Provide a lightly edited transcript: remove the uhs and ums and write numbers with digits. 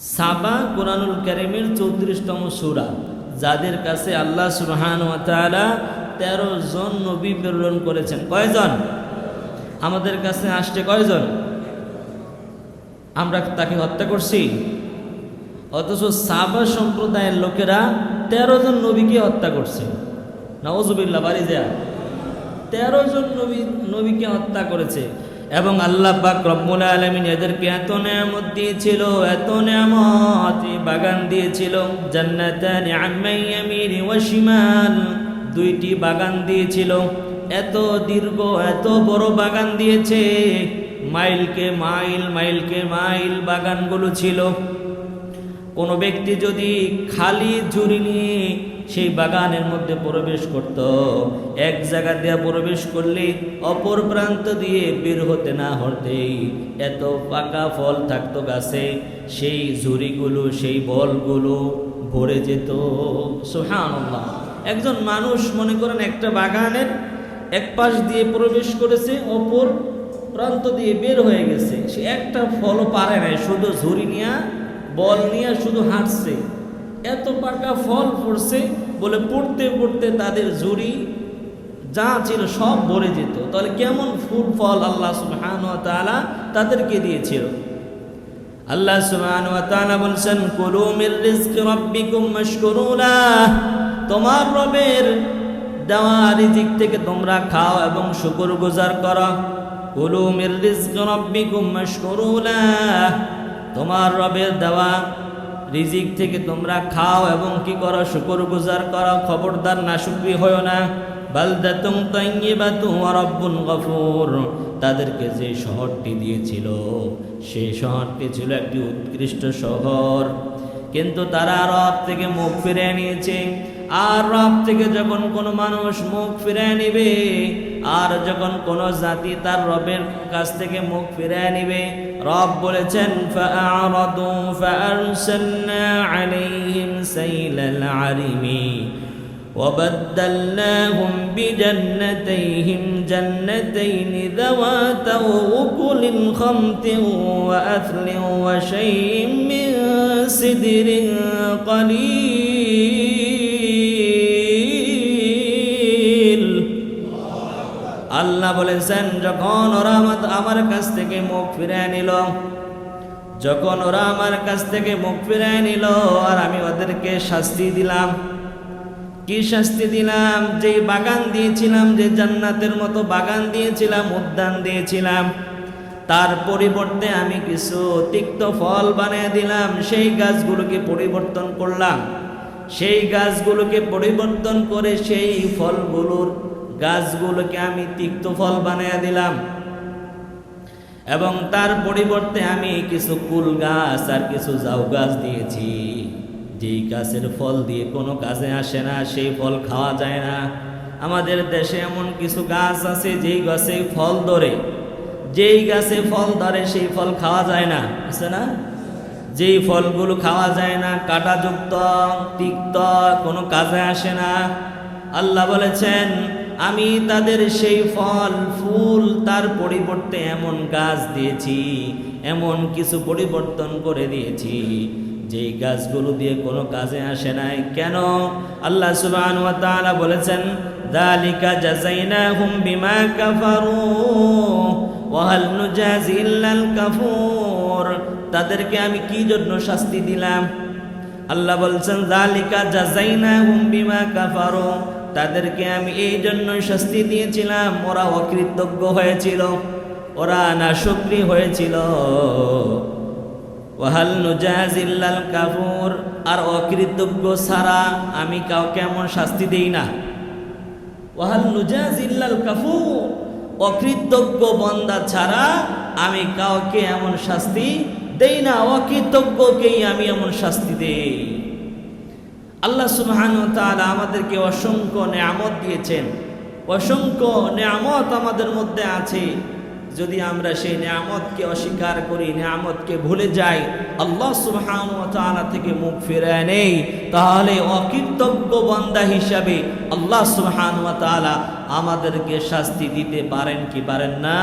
সাবা কুরআনুল কারীমের 34তম সূরা, যাদের কাছে আল্লাহ সুবহানাহু ওয়া তাআলা 13 জন নবী প্রেরণ করেছেন। কয়জন? আমাদের কাছে আসছে কয়জন? আমরা তাকে হত্যা করছি। অথচ সাবা সম্প্রদায়ের লোকেরা 13 জন নবীকে হত্যা করছে। নাউজুবিল্লাহ, বাড়ি যা 13 জন নবীকে হত্যা করেছে। এবং আল্লাহ পাক রব্বুল আলামিন এদেরকে এত নিয়ামত দিয়েছিল, এত নিয়ামত, বাগান দিয়েছিল, জান্নাতানি আন ইয়ামিন ওয়া শিমাল, 2টি বাগান দিয়েছিল। এত দীর্ঘ, এত বড় বাগান দিয়েছে, মাইলকে মাইল, মাইলকে মাইল বাগানগুলো ছিল। কোনো ব্যক্তি যদি খালি ঝুড়ি নিয়ে সেই বাগানের মধ্যে প্রবেশ করত, এক জায়গা দিয়ে প্রবেশ করলে অপর প্রান্ত দিয়ে বের হতে না হতেই এত পাকা ফল থাকতো গাছে, সেই ঝুড়িগুলো, সেই বলগুলো ভরে যেত। সুবহানাল্লাহ। একজন মানুষ মনে করেন একটা বাগানের এক পাশ দিয়ে প্রবেশ করেছে, অপর প্রান্ত দিয়ে বের হয়ে গেছে, সে একটা ফলও পারে নাই, শুধু ঝুড়ি নিয়ে বল নিয়ে শুধু হাঁটছে। এত পাকা ফল পড়ছে, বলে পড়তে পড়তে তাদের ঝুড়ি যা ছিল সব ভরে যেত। তাহলে কেমন ফুল ফল আল্লাহ সুবহানাহু ওয়া তাআলা তাদেরকে দিয়েছিল। আল্লাহ সুবহানাহু ওয়া তাআলা বলছেন, কুলু মির রিজকি রাব্বিকুম ওয়াশকুরু লাহ, তোমার রবের দেওয়া রিজিক থেকে তোমরা খাও এবং শুকরগুজার করো। কুলু মির রিজকি রাব্বিকুম ওয়াশকুরু লাহ, তোমার রবের দেওয়া রিজিক থেকে তোমরা খাও এবং কি করো? শুকরগুজার করো। খবরদার নাশুকরি হয়ো না। বালদাতুন তাইয়্যিবাতুন ওয়া রাব্বুন গফুর, তাদেরকে যে শহরটি দিয়েছিল সেই শহরটি ছিল একটি উৎকৃষ্ট শহর, কিন্তু তারা রব থেকে মুখ ফিরিয়ে নিয়েছে। আর রব থেকে যখন কোনো মানুষ মুখ ফিরিয়ে নিবে, আর যখন কোনো জাতি তার রবের কাছ থেকে মুখ ফিরিয়ে নিবে, রব বলেছেন ফাআরাদু ফাআরসালনা আলাইহিম সাইলাল আরিমি وبدلناهم بجنتيهم جنتين ذواتا أكل خمط وأثل وشيء من سدر قليل। আল্লাহ বলেছেন, যখন ওরা আমার কাছ থেকে মুখ ফিরিয়ে নিল, যখন ওরা আমার কাছ থেকে মুখ ফিরিয়ে নিল, আর আমি ওদেরকে শাস্তি দিলাম। কি শাস্তি দিলাম? যে বাগান দিয়েছিলাম, যে জান্নাতের মতো বাগান দিয়েছিলাম, উদ্যান দিয়েছিলাম, তার পরিবর্তে আমি কিছু তিক্ত ফল বানিয়ে দিলাম। সেই গাছগুলোকে পরিবর্তন করলাম, সেই গাছগুলোকে পরিবর্তন করে সেই ফলগুলোর গাছগুলোকে আমি তিক্ত ফল বানিয়ে দিলাম। এবং তার পরিবর্তে আমি কিছু কুল গাছ আর কিছু জাউ গাছ দিয়েছি, যেই গাছের ফল দিয়ে কোনো কাজে আসে না, সেই ফল খাওয়া যায় না। আমাদের দেশে এমন কিছু গাছ আছে যেই গাছে ফল ধরে, যেই গাছে ফল ধরে সেই ফল খাওয়া যায় না, আছে না? যেই ফলগুলো খাওয়া যায় না, কাঁটাযুক্ত, তিক্ত, কোনো কাজে আসে না। আল্লাহ বলেছেন, আমি তাদের সেই ফল ফুল তার পরিবর্তে এমন গাছ দিয়েছি, এমন কিছু পরিবর্তন করে দিয়েছি যেই গাছগুলো দিয়ে কোনো কাজে আসে নাই। কেন? আল্লাহ সুবহানাহু ওয়া তাআলা বলেছেন, যালিকা জাযাইনাহুম বিমা কাফারু ওয়া হাল নুজাজি ইল্লাল কাফুর, তাদেরকে আমি কি জন্য শাস্তি দিলাম? আল্লাহ বলছেন, যালিকা জাযাইনাহুম বিমা কাফারু, তাদেরকে আমি এই জন্য শাস্তি দিয়েছিলাম, ওরা অকৃতজ্ঞ হয়েছিল, ওরা নাশুকরি হয়েছিল। ওয়াহাল নুজাজিল্লাল কাফুর, আর অকৃতজ্ঞ ছাড়া আমি কাউকে এমন শাস্তি দেই না। ওয়াহাল নুজাজিল্লাল কাফুর, অকৃতজ্ঞ বান্দা ছাড়া আমি কাউকে এমন শাস্তি দেই না, অকৃতজ্ঞকেই আমি এমন শাস্তি দেই। আল্লাহ সুবহানাহু ওয়া তাআলা আমাদেরকে অসংখ্য নিয়ামত দিয়েছেন, অসংখ্য নিয়ামত আমাদের মধ্যে আছে। যদি আমরা সেই নিয়ামতকে অস্বীকার করি, নিয়ামতকে ভুলে যাই, আল্লাহ সুবহানাহু ওয়া তাআলা থেকে মুখ ফিরিয়ে নেই, তাহলে অকৃতজ্ঞ বান্দা হিসাবে আল্লাহ সুবহানাহু ওয়া তাআলা আমাদেরকে শাস্তি দিতে পারেন কি পারেন না?